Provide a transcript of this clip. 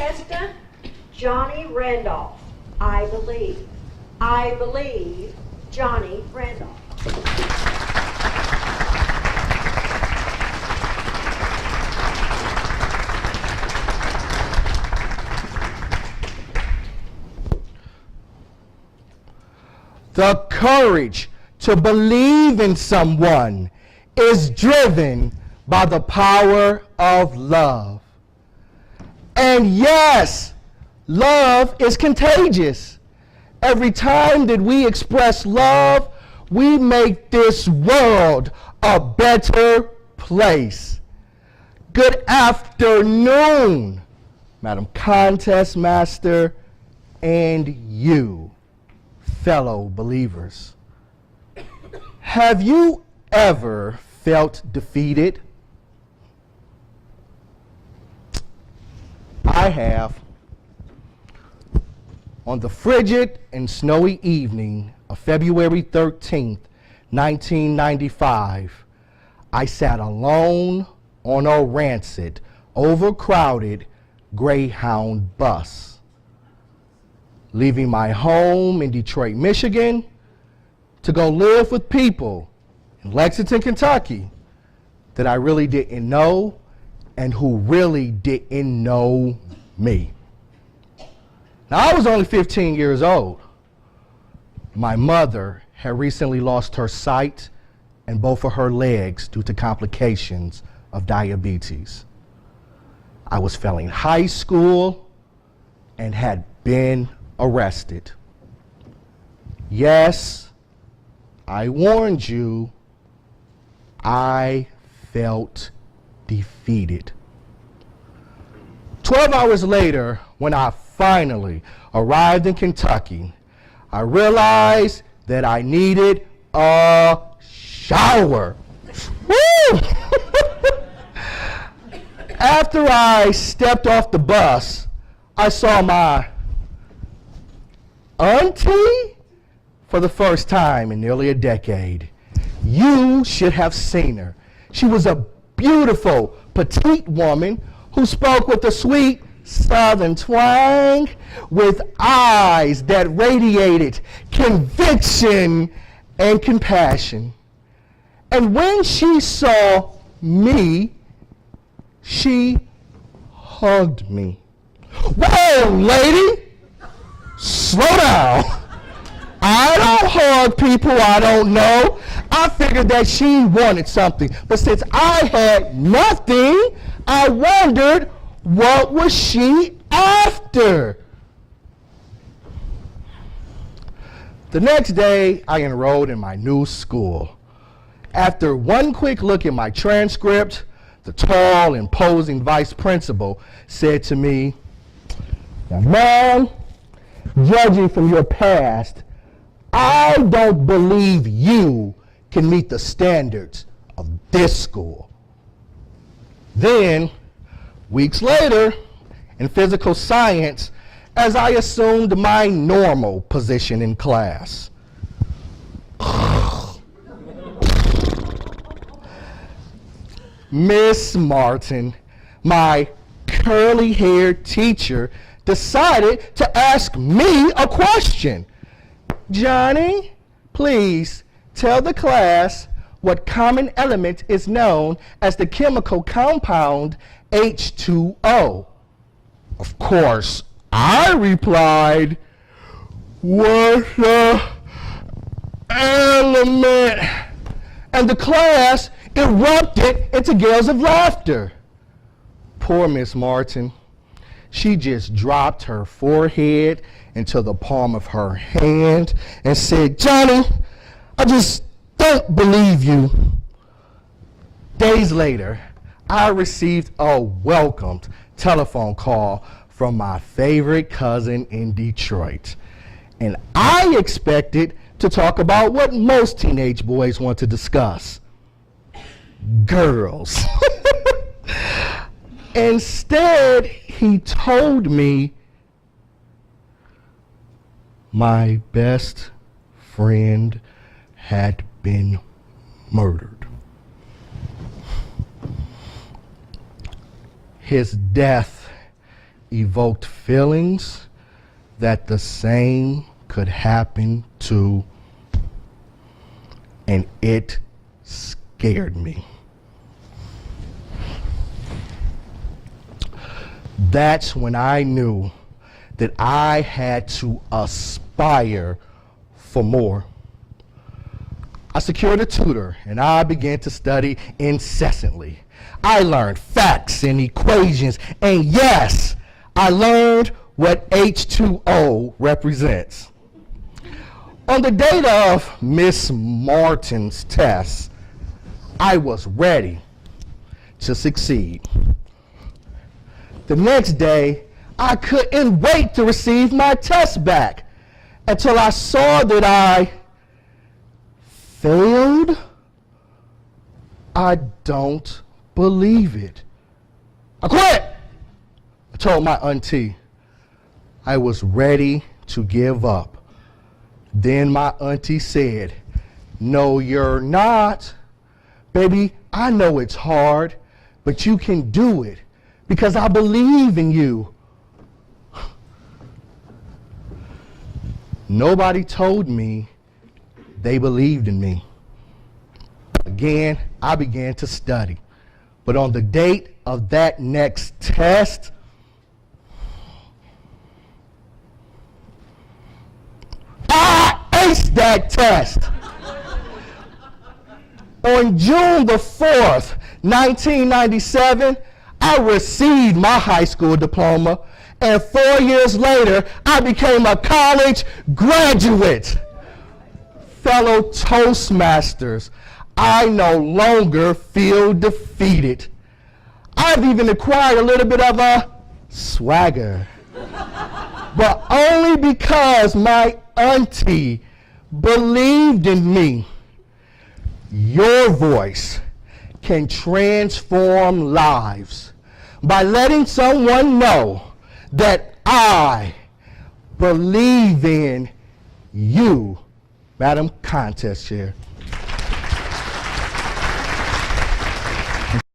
contestant, Johnny Randolph. I believe. I believe Johnny Randolph. The courage to believe in someone is driven by the power of love. And yes, love is contagious. Every time that we express love, we make this world a better place. Good afternoon, Madam Contest Master, and you, fellow believers. Have you ever felt defeated? I have. On the frigid and snowy evening of February 13th, 1995, I sat alone on a rancid, overcrowded Greyhound bus, leaving my home in Detroit, Michigan, to go live with people in Lexington, Kentucky that I really didn't know and who really didn't know me. Now, I was only 15 years old. My mother had recently lost her sight and both of her legs due to complications of diabetes. I was failing high school and had been arrested. Yes, I warned you, I felt defeated. 12 hours later, when I finally arrived in Kentucky, I realized that I needed a shower. Woo! After I stepped off the bus, I saw my auntie for the first time in nearly a decade. You should have seen her. She was a beautiful, petite woman who spoke with a sweet Southern twang, with eyes that radiated conviction and compassion. And when she saw me, she hugged me. Whoa, lady, slow down. I don't hug people I don't know. I figured that she wanted something, but since I had nothing, I wondered, what was she after? The next day, I enrolled in my new school. After one quick look at my transcript, the tall, imposing vice principal said to me, "Now, man, judging from your past, I don't believe you can meet the standards of this school." Then, weeks later, in physical science, as I assumed my normal position in class, Miss Martin, my curly-haired teacher, decided to ask me a question. "Johnny, please tell the class what common element is known as the chemical compound H2O." Of course, I replied, "What the element?" And the class erupted into gales of laughter. Poor Miss Martin. She just dropped her forehead into the palm of her hand and said, "Johnny, I just don't believe you." Days later, I received a welcomed telephone call from my favorite cousin in Detroit. And I expected to talk about what most teenage boys want to discuss: girls. Instead, he told me my best friend had been murdered. His death evoked feelings that the same could happen to, and it scared me. That's when I knew that I had to aspire for more. I secured a tutor and I began to study incessantly. I learned facts and equations, and yes, I learned what H2O represents. On the date of Miss Martin's test, I was ready to succeed. The next day, I couldn't wait to receive my test back until I saw that I failed. I don't believe it. I quit. I told my auntie I was ready to give up. Then my auntie said, "No, you're not. Baby, I know it's hard, but you can do it because I believe in you." Nobody told me they believed in me. Again, I began to study. But on the date of that next test, I aced that test. On June the 4th, 1997, I received my high school diploma, and 4 years later, I became a college graduate. Fellow Toastmasters, I no longer feel defeated. I've even acquired a little bit of a swagger, but only because my auntie believed in me. Your voice can transform lives by letting someone know that I believe in you. Madam Contest Chair.